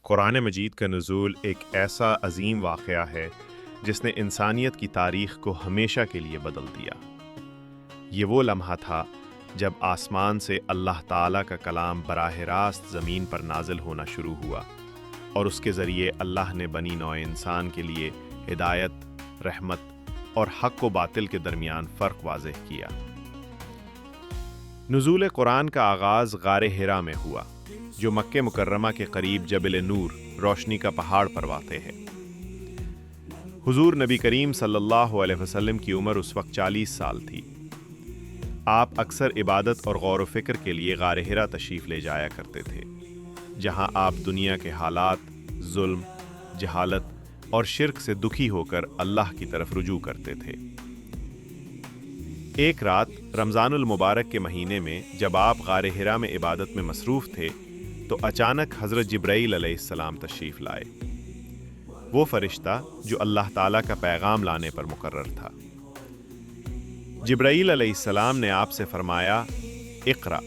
قرآن مجید کا نزول ایک ایسا عظیم واقعہ ہے جس نے انسانیت کی تاریخ کو ہمیشہ کے لیے بدل دیا۔ یہ وہ لمحہ تھا جب آسمان سے اللہ تعالیٰ کا کلام براہ راست زمین پر نازل ہونا شروع ہوا اور اس کے ذریعے اللہ نے بنی نوع انسان کے لیے ہدایت، رحمت اور حق و باطل کے درمیان فرق واضح کیا۔ نزول قرآن کا آغاز غار حرا میں ہوا، جو مکہ مکرمہ کے قریب جبل نور، روشنی کا پہاڑ پر واقع ہے۔ حضور نبی کریم صلی اللہ علیہ وسلم کی عمر اس وقت 40 سال تھی۔ آپ اکثر عبادت اور غور و فکر کے لیے غار حرا تشریف لے جایا کرتے تھے، جہاں آپ دنیا کے حالات، ظلم، جہالت اور شرک سے دکھی ہو کر اللہ کی طرف رجوع کرتے تھے۔ ایک رات رمضان المبارک کے مہینے میں جب آپ غار حرا میں عبادت میں مصروف تھے تو اچانک حضرت جبرائیل علیہ السلام تشریف لائے، وہ فرشتہ جو اللہ تعالیٰ کا پیغام لانے پر مقرر تھا۔ جبرائیل علیہ السلام نے آپ سے فرمایا، اقرأ۔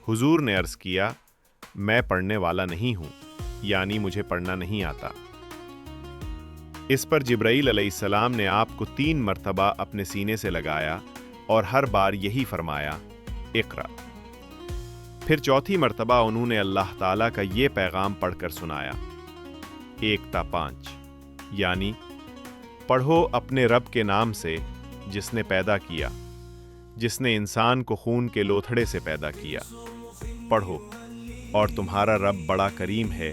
حضور نے عرض کیا، میں پڑھنے والا نہیں ہوں، یعنی مجھے پڑھنا نہیں آتا۔ اس پر جبرائیل علیہ السلام نے آپ کو 3 مرتبہ اپنے سینے سے لگایا اور ہر بار یہی فرمایا، اقرأ۔ پھر چوتھی مرتبہ انہوں نے اللہ تعالیٰ کا یہ پیغام پڑھ کر سنایا، 1 تا 5، یعنی پڑھو اپنے رب کے نام سے جس نے پیدا کیا، جس نے انسان کو خون کے لوتھڑے سے پیدا کیا۔ پڑھو، اور تمہارا رب بڑا کریم ہے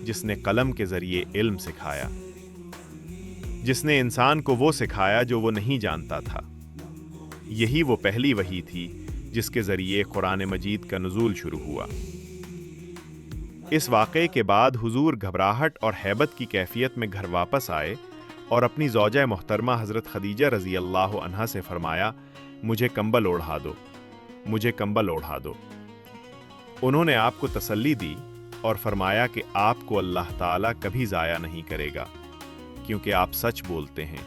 جس نے قلم کے ذریعے علم سکھایا، جس نے انسان کو وہ سکھایا جو وہ نہیں جانتا تھا۔ یہی وہ پہلی وحی تھی جس کے ذریعے قرآن مجید کا نزول شروع ہوا۔ اس واقعے کے بعد حضور گھبراہٹ اور ہیبت کی کیفیت میں گھر واپس آئے اور اپنی زوجہ محترمہ حضرت خدیجہ رضی اللہ عنہا سے فرمایا، مجھے کمبل اوڑھا دو، مجھے کمبل اوڑھا دو۔ انہوں نے آپ کو تسلی دی اور فرمایا کہ آپ کو اللہ تعالیٰ کبھی ضائع نہیں کرے گا، کیونکہ آپ سچ بولتے ہیں،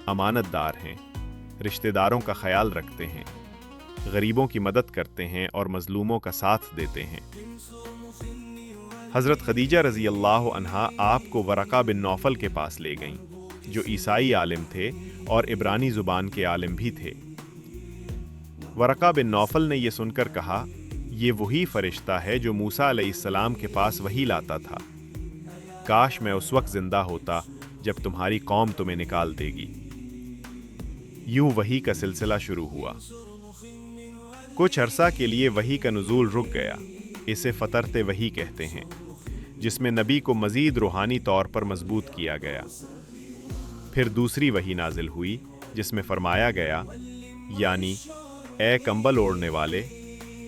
امانت دار ہیں، رشتہ داروں کا خیال رکھتے ہیں، غریبوں کی مدد کرتے ہیں اور مظلوموں کا ساتھ دیتے ہیں۔ حضرت خدیجہ رضی اللہ عنہا آپ کو ورقہ بن نوفل کے پاس لے گئیں، جو عیسائی عالم تھے اور عبرانی زبان کے عالم بھی تھے۔ ورقہ بن نوفل نے یہ سن کر کہا، یہ وہی فرشتہ ہے جو موسیٰ علیہ السلام کے پاس وحی لاتا تھا۔ کاش میں اس وقت زندہ ہوتا جب تمہاری قوم تمہیں نکال دے گی۔ یوں وحی کا سلسلہ شروع ہوا۔ کچھ عرصہ کے لیے وحی کا نزول رک گیا، اسے فترت وحی کہتے ہیں، جس میں نبی کو مزید روحانی طور پر مضبوط کیا گیا۔ پھر دوسری وحی نازل ہوئی جس میں فرمایا گیا، یعنی اے کمبل اوڑھنے والے،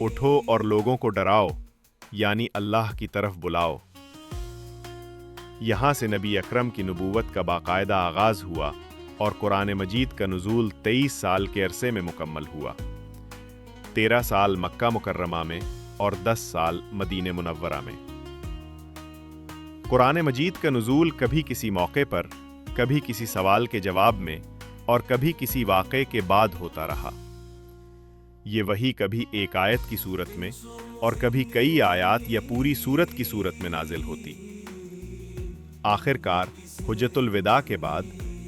اٹھو اور لوگوں کو ڈراؤ، یعنی اللہ کی طرف بلاؤ۔ یہاں سے نبی اکرم کی نبوت کا باقاعدہ آغاز ہوا اور قرآن مجید کا نزول 23 سال کے عرصے میں مکمل ہوا، 13 سال مکہ مکرمہ میں اور 10 سال مدینہ منورہ میں۔ قرآن مجید کا نزول کبھی کسی موقع پر، کبھی کسی سوال کے جواب میں اور کبھی کسی واقعے کے بعد ہوتا رہا۔ یہ وحی کبھی ایک آیت کی صورت میں اور کبھی کئی آیات یا پوری سورت کی صورت میں نازل ہوتی۔ آخر کار حجت الوداع کے بعد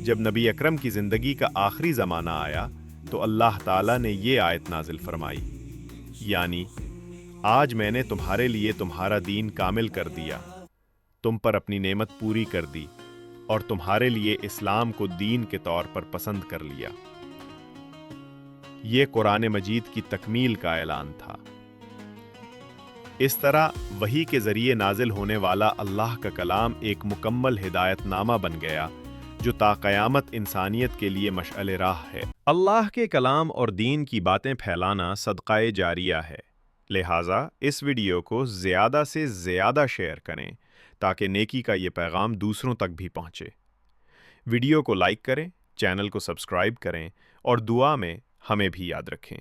جب نبی اکرم کی زندگی کا آخری زمانہ آیا تو اللہ تعالیٰ نے یہ آیت نازل فرمائی، یعنی آج میں نے تمہارے لیے تمہارا دین کامل کر دیا، تم پر اپنی نعمت پوری کر دی اور تمہارے لیے اسلام کو دین کے طور پر پسند کر لیا۔ یہ قرآن مجید کی تکمیل کا اعلان تھا۔ اس طرح وحی کے ذریعے نازل ہونے والا اللہ کا کلام ایک مکمل ہدایت نامہ بن گیا جو تا قیامت انسانیت کے لیے مشعل راہ ہے۔ اللہ کے کلام اور دین کی باتیں پھیلانا صدقہ جاریہ ہے، لہٰذا اس ویڈیو کو زیادہ سے زیادہ شیئر کریں تاکہ نیکی کا یہ پیغام دوسروں تک بھی پہنچے۔ ویڈیو کو لائک کریں، چینل کو سبسکرائب کریں اور دعا میں ہمیں بھی یاد رکھیں۔